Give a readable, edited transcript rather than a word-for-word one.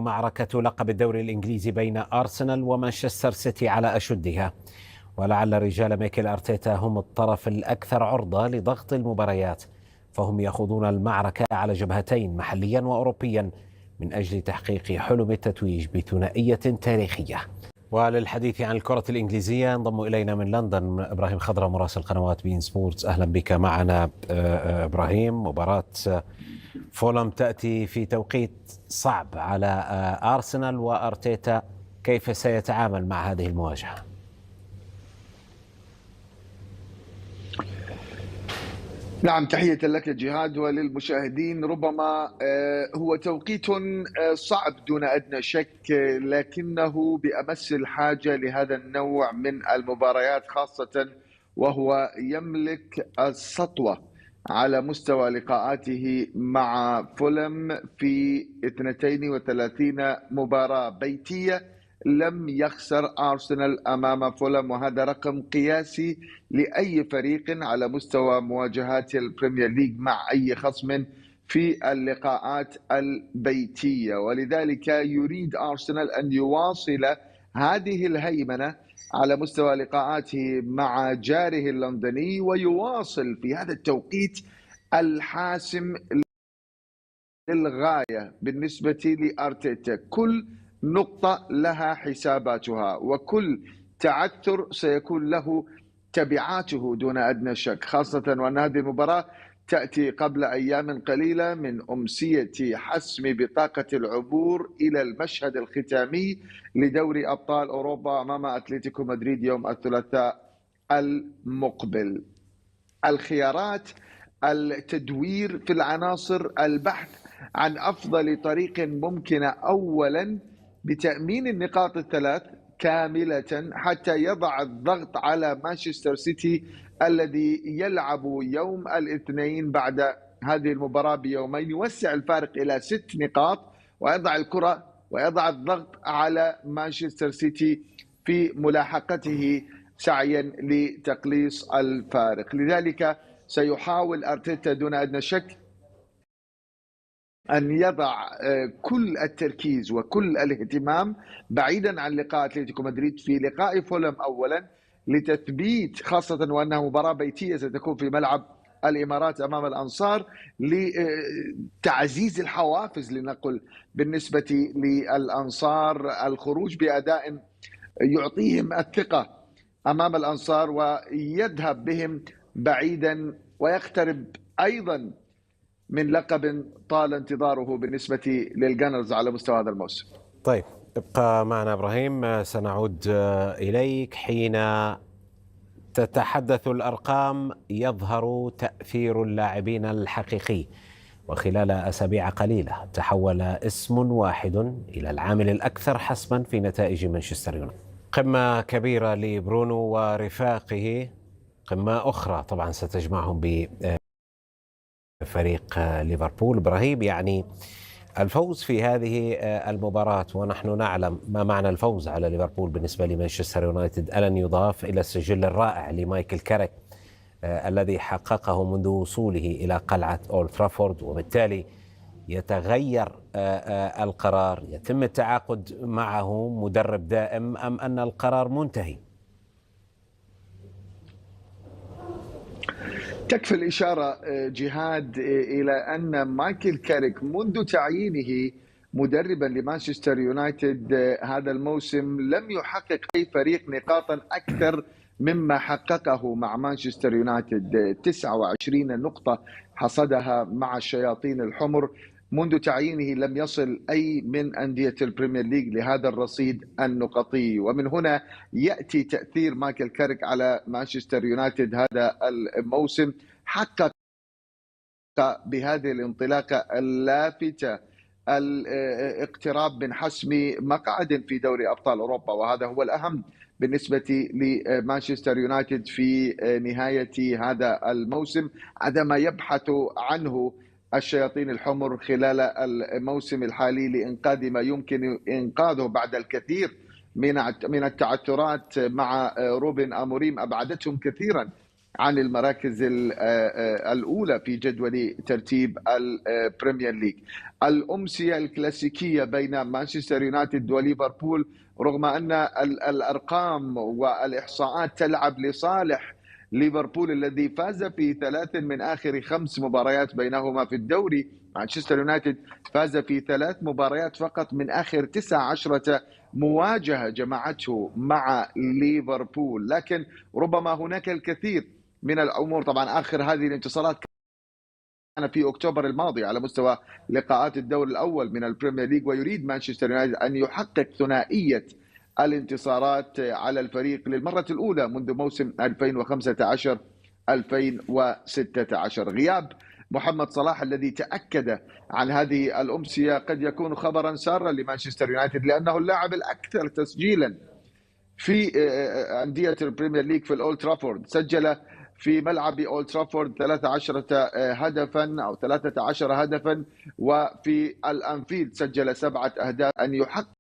معركة لقب الدوري الإنجليزي بين أرسنال ومانشستر سيتي على أشدها، ولعل رجال ميكيل أرتيتا هم الطرف الأكثر عرضة لضغط المباريات، فهم يخوضون المعركة على جبهتين محليا وأوروبيا من أجل تحقيق حلم التتويج بثنائية تاريخية. وللحديث عن الكرة الإنجليزية انضم إلينا من لندن إبراهيم خضرة مراسل قنوات بين سبورتس. أهلا بك معنا إبراهيم. مباراة فولم تأتي في توقيت صعب على أرسنال وأرتيتا، كيف سيتعامل مع هذه المواجهة؟ نعم، تحية لك جهاد وللمشاهدين. ربما هو توقيت صعب دون أدنى شك، لكنه بأمس الحاجة لهذا النوع من المباريات، خاصة وهو يملك السطوة على مستوى لقاءاته مع فولم في 32 مباراة بيتية. لم يخسر أرسنال أمام فولم، وهذا رقم قياسي لأي فريق على مستوى مواجهات البريمير ليج مع أي خصم في اللقاءات البيتية. ولذلك يريد أرسنال أن يواصل هذه الهيمنة على مستوى لقاءاته مع جاره اللندني، ويواصل في هذا التوقيت الحاسم للغاية بالنسبة لأرتيتا. كل نقطة لها حساباتها، وكل تعثر سيكون له تبعاته دون أدنى شك، خاصة وأن هذه المباراة تأتي قبل أيام قليلة من أمسية حسم بطاقة العبور إلى المشهد الختامي لدوري أبطال أوروبا أمام أتلتيكو مدريد يوم الثلاثاء المقبل. الخيارات، التدوير في العناصر، البحث عن أفضل طريق ممكنة، أولا بتأمين النقاط الثلاث كاملة حتى يضع الضغط على مانشستر سيتي الذي يلعب يوم الاثنين بعد هذه المباراة بيومين، يوسع الفارق إلى 6 نقاط ويضع الكرة ويضع الضغط على مانشستر سيتي في ملاحقته سعيا لتقليص الفارق. لذلك سيحاول أرتيتا دون أدنى شك أن يضع كل التركيز وكل الاهتمام بعيدا عن لقاء أتلتيكو مدريد في لقاء فولم أولا، لتثبيت، خاصة وأنها مباراة بيتية ستكون في ملعب الإمارات أمام الأنصار، لتعزيز الحوافز لنقل بالنسبة للأنصار، الخروج بأداء يعطيهم الثقة أمام الأنصار ويذهب بهم بعيدا، ويقترب أيضا من لقب طال انتظاره بالنسبة للجانرز على مستوى هذا الموسم. طيب، ابقى معنا إبراهيم، سنعود إليك. حين تتحدث الأرقام يظهر تأثير اللاعبين الحقيقي، وخلال أسابيع قليلة تحول اسم واحد إلى العامل الأكثر حسما في نتائج مانشستر يونايتد. قمة كبيرة لبرونو ورفاقه، قمة أخرى طبعا ستجمعهم بفريق ليفربول. إبراهيم، يعني الفوز في هذه المباراة، ونحن نعلم ما معنى الفوز على ليفربول بالنسبة لمانشستر يونايتد، ألن يضاف إلى السجل الرائع لمايكل كاريك الذي حققه منذ وصوله إلى قلعة أولد ترافورد، وبالتالي يتغير القرار، يتم التعاقد معه مدرب دائم، أم أن القرار منتهي؟ تكفي الإشارة جهاد إلى أن مايكل كاريك منذ تعيينه مدربا لمانشستر يونايتد هذا الموسم لم يحقق أي فريق نقاطا أكثر مما حققه مع مانشستر يونايتد. 29 نقطة حصدها مع الشياطين الحمر. منذ تعيينه لم يصل أي من أندية البريمير ليج لهذا الرصيد النقطي، ومن هنا يأتي تأثير مايكل كاريك على مانشستر يونايتد هذا الموسم. حقق بهذه الانطلاقة اللافتة الاقتراب من حسم مقعد في دوري أبطال أوروبا، وهذا هو الأهم بالنسبة لمانشستر يونايتد في نهاية هذا الموسم. هذا ما يبحث عنه الشياطين الحمر خلال الموسم الحالي لإنقاذ ما يمكن إنقاذه بعد الكثير من التعثرات مع روبن أموريم، أبعدتهم كثيرا عن المراكز الأولى في جدول ترتيب البريمير ليج. الأمسية الكلاسيكية بين مانشستر يونايتد وليفربول، رغم أن الأرقام والإحصاءات تلعب لصالح ليفربول الذي فاز في 3 من آخر 5 مباريات بينهما في الدوري، مانشستر يونايتد فاز في 3 مباريات فقط من آخر 19 مواجهة جمعته مع ليفربول. لكن ربما هناك الكثير من الأمور. طبعا آخر هذه الانتصارات كان في أكتوبر الماضي على مستوى لقاءات الدور الأول من البريمير ليج، ويريد مانشستر يونايتد أن يحقق ثنائية الانتصارات على الفريق للمرة الأولى منذ موسم 2015-2016. غياب محمد صلاح الذي تأكد عن هذه الأمسية قد يكون خبرا سارا لمانشستر يونايتد، لأنه اللاعب الأكثر تسجيلا في أندية البريمير ليج في الأولد ترافورد. سجل في ملعب أولد ترافورد 13 هدفا أو 13 هدفا، وفي الأنفيلد سجل 7 أهداف. أن يحقق